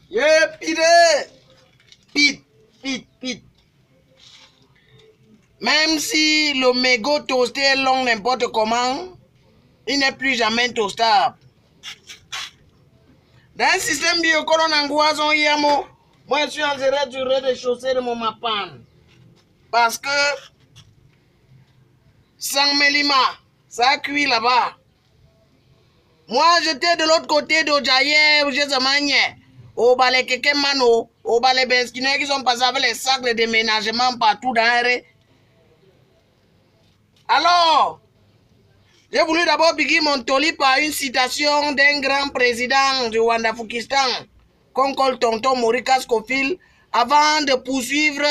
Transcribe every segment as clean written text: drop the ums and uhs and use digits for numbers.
Yeah, Pete. Même si le mégot toasté est long n'importe comment, il n'est plus jamais toastable. Dans un système biocolon angoissant, moi je suis en train du rez-de-chaussée de mon mapan. Parce que sans Mélima, ça a cuit là-bas. Moi j'étais de l'autre côté d'Ojaye, où j'ai zamagné. Au balai Kekemano, au balai Benskine qui sont passés avec les sacs de déménagement partout dans le. Alors, j'ai voulu d'abord biguer mon toli par une citation d'un grand président du Wandafukistan, Konkol Tonton Morika Scofield, avant de poursuivre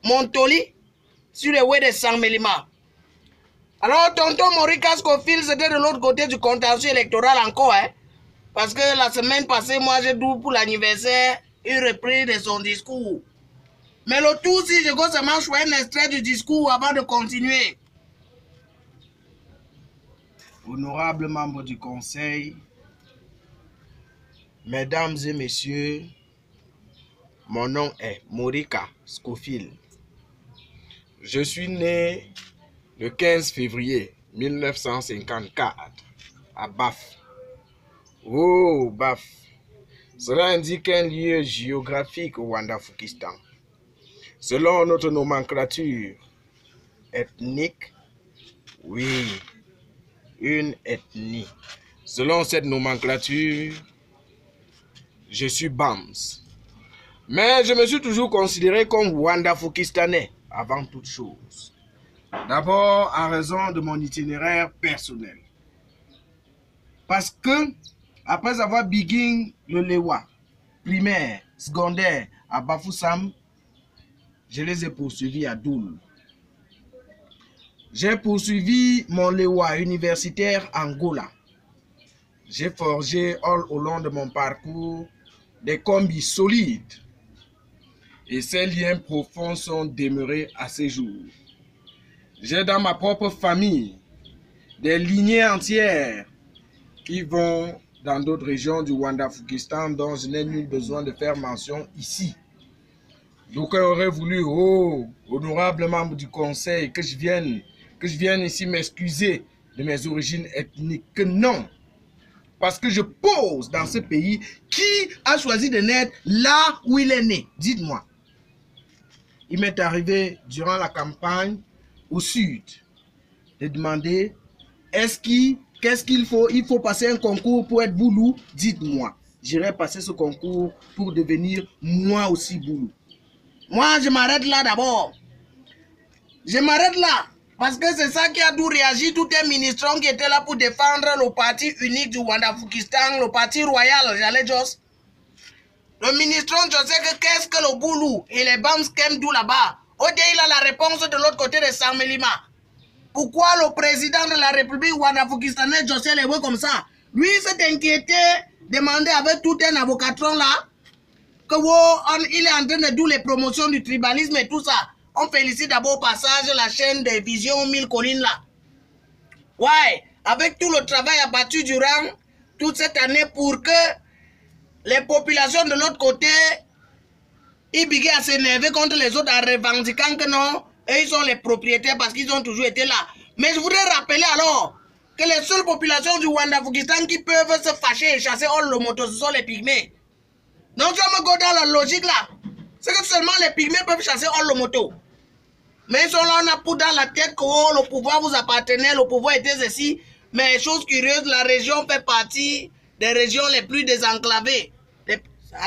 mon toli sur les way de Sang-Mélima. Alors, Tonton Morika Scofield, c'était de l'autre côté du contentieux électoral encore, hein, parce que la semaine passée, moi, j'ai dû pour l'anniversaire une reprise de son discours. Mais le tout, si je veux seulement choisir un extrait du discours avant de continuer. Honorables membres du Conseil, mesdames et messieurs, mon nom est Morika Scofield. Je suis né le 15 février 1954 à Baf. Oh, Baf. Cela indique un lieu géographique au Wandafukistan. Selon notre nomenclature ethnique, oui, une ethnie. Selon cette nomenclature, je suis Bams. Mais je me suis toujours considéré comme Wandafukistanais avant toute chose. D'abord, en raison de mon itinéraire personnel. Parce que, après avoir bigué le Lewa, primaire, secondaire, à Bafoussam, je les ai poursuivis à Doul. J'ai poursuivi mon Lewa universitaire en Gola. J'ai forgé all au long de mon parcours des combis solides. Et ces liens profonds sont demeurés à ce jour. J'ai dans ma propre famille des lignées entières qui vont dans d'autres régions du Wandafukistan dont je n'ai nul besoin de faire mention ici. Donc on aurait voulu, oh, honorable membre du conseil, que je vienne ici m'excuser de mes origines ethniques. Que non. Parce que je pose dans ce pays qui a choisi de naître là où il est né. Dites-moi. Il m'est arrivé durant la campagne au sud de demander qu'est-ce qu'il faut? Il faut passer un concours pour être boulou. Dites-moi. J'irai passer ce concours pour devenir moi aussi boulou. Moi, je m'arrête là d'abord. Je m'arrête là. Parce que c'est ça qui a dû réagir tout un ministron qui était là pour défendre le parti unique du Wandafukistan, le parti royal, j'allais dire. Le ministron, je sais que qu'est-ce que le boulou et les bams qu'aiment d'où là-bas. Ode, il a la réponse de l'autre côté de Sang-Mélima. Pourquoi le président de la République Wandafukistanais, José Lewe comme ça? Lui, s'est inquiété, demandé avec tout un avocatron là, il est en train de douler les promotions du tribalisme et tout ça. On félicite d'abord au passage la chaîne de Vision 1000 collines là. Ouais, avec tout le travail abattu durant toute cette année pour que les populations de l'autre côté, ils biguent à s'énerver contre les autres en revendiquant que non, et ils sont les propriétaires parce qu'ils ont toujours été là. Mais je voudrais rappeler alors que les seules populations du Wandafukistan qui peuvent se fâcher et chasser hors le moto, ce sont les pygmées. Donc je me go dans la logique là. C'est que seulement les pygmées peuvent chasser hors le moto. Mais ils sont là, on a pour dans la tête que oh, le pouvoir vous appartenait, le pouvoir était ceci. Mais chose curieuse, la région fait partie des régions les plus désenclavées.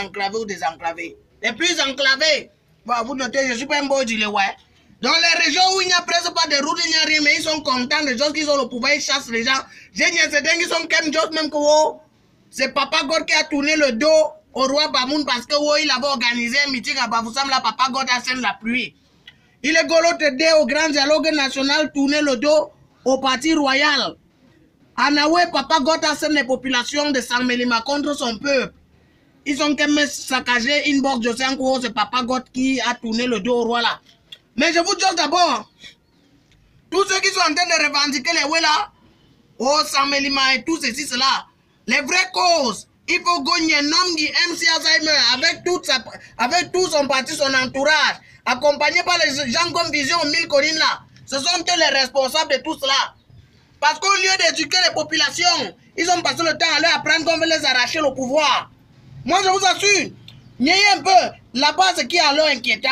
Enclavées ou désenclavées? Les plus enclavées. Bon, vous notez, je ne suis pas un beau gilet, ouais. Dans les régions où il n'y a presque pas de route, il n'y a rien, mais ils sont contents des gens qui ont le pouvoir, ils chassent les gens. J'ai dit, certains qui sont comme d'autres, même que oh, c'est Papa God qui a tourné le dos au roi Bamoun parce que oh, il avait organisé un meeting à Bafoussam, là, Papa God a sème la pluie. Il est golo t'aider au grand dialogue national, tourner le dos au parti royal. Anawe, Papa God a sème les populations de Sang-Mélima contre son peuple. Ils ont quand même saccagé une box de 5 euros, c'est Papa God qui a tourné le dos au roi là. Mais je vous dis d'abord, tous ceux qui sont en train de revendiquer les ouais là, oh Sang-Mélima et tout ceci, cela, les vraies causes, il faut gagner un homme qui MC Alzheimer avec tout son parti, son entourage, accompagné par les gens comme Vision 1000 Collines là. Ce sont eux les responsables de tout cela. Parce qu'au lieu d'éduquer les populations, ils ont passé le temps à leur apprendre qu'on veut les arracher le pouvoir. Moi, je vous assure, n'ayez un peu là-bas ce qui est alors inquiétant.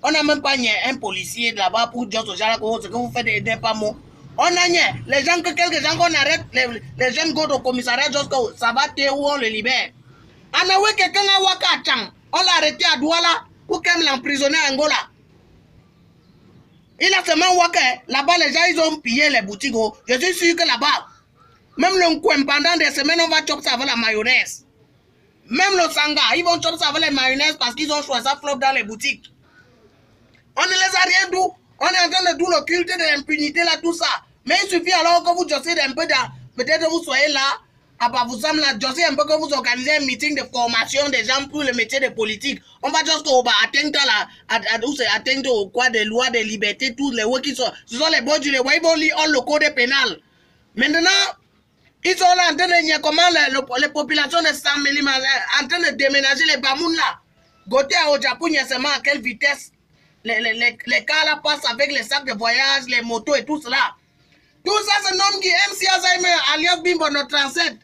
On n'a même pas un policier là-bas pour dire aux gens ce que vous faites des pas mots. On a les gens que quelques gens qu'on arrête, les jeunes go au commissariat jusqu'à ça va te où on les libère. On a vu quelqu'un à Ouakachang, on l'a arrêté à Douala pour qu'elle l'emprisonne à Angola. Il a seulement Ouaka, là-bas les gens ils ont pillé les boutiques. Je suis sûr que là-bas, même le coin pendant des semaines on va chopper ça avec la mayonnaise. Même le sanga, ils vont chopper ça avec les mayonnaise parce qu'ils ont choisi ça flop dans les boutiques. On ne les a rien d'où. On est en train de tout le culte de l'impunité là, tout ça. Mais il suffit alors que vous jossez un peu dans... Peut-être vous soyez là, à part vous semble là, jossez un peu que vous organisez un meeting de formation des gens pour le métier de politique. On va juste atteindre au quoi des lois, des libertés, tous les lois qui sont... Ce sont les bons du les ils vont lire le code pénal. Maintenant, ils sont là en train de dire comment les populations de San Melima en train de déménager les Bamoun là. Côté au Japon, il y a seulement à quelle vitesse les cas là passent avec les sacs de voyage, les motos et tout cela. Tout ça, c'est un homme qui aime MC Alzheimer, alias Bimbo, notre ancêtre.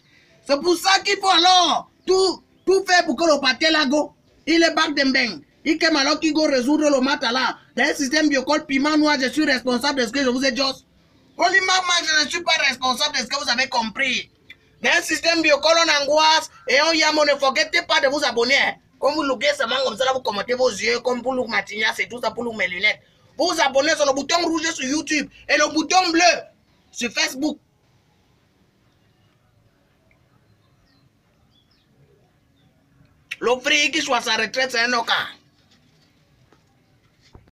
C'est pour ça qu'il faut alors tout faire pour que le pâté là go. Il est bac d'embeng. Il aime alors qu'il go résoudre le matin là. Dans un système biocol piment noir, je suis responsable de ce que je vous ai dit. Only moi, je ne suis pas responsable de ce que vous avez compris. Dans un système biocol, on angoisse et on y a, ne forgettez pas de vous abonner. Comme vous loguez seulement comme ça, là, vous commentez vos yeux, comme pour Louk Matignas, c'est tout ça pour Louk mes lunettes. Vous vous abonnez sur le bouton rouge sur YouTube et le bouton bleu sur Facebook. Le prix qui soit sa retraite, c'est un cas.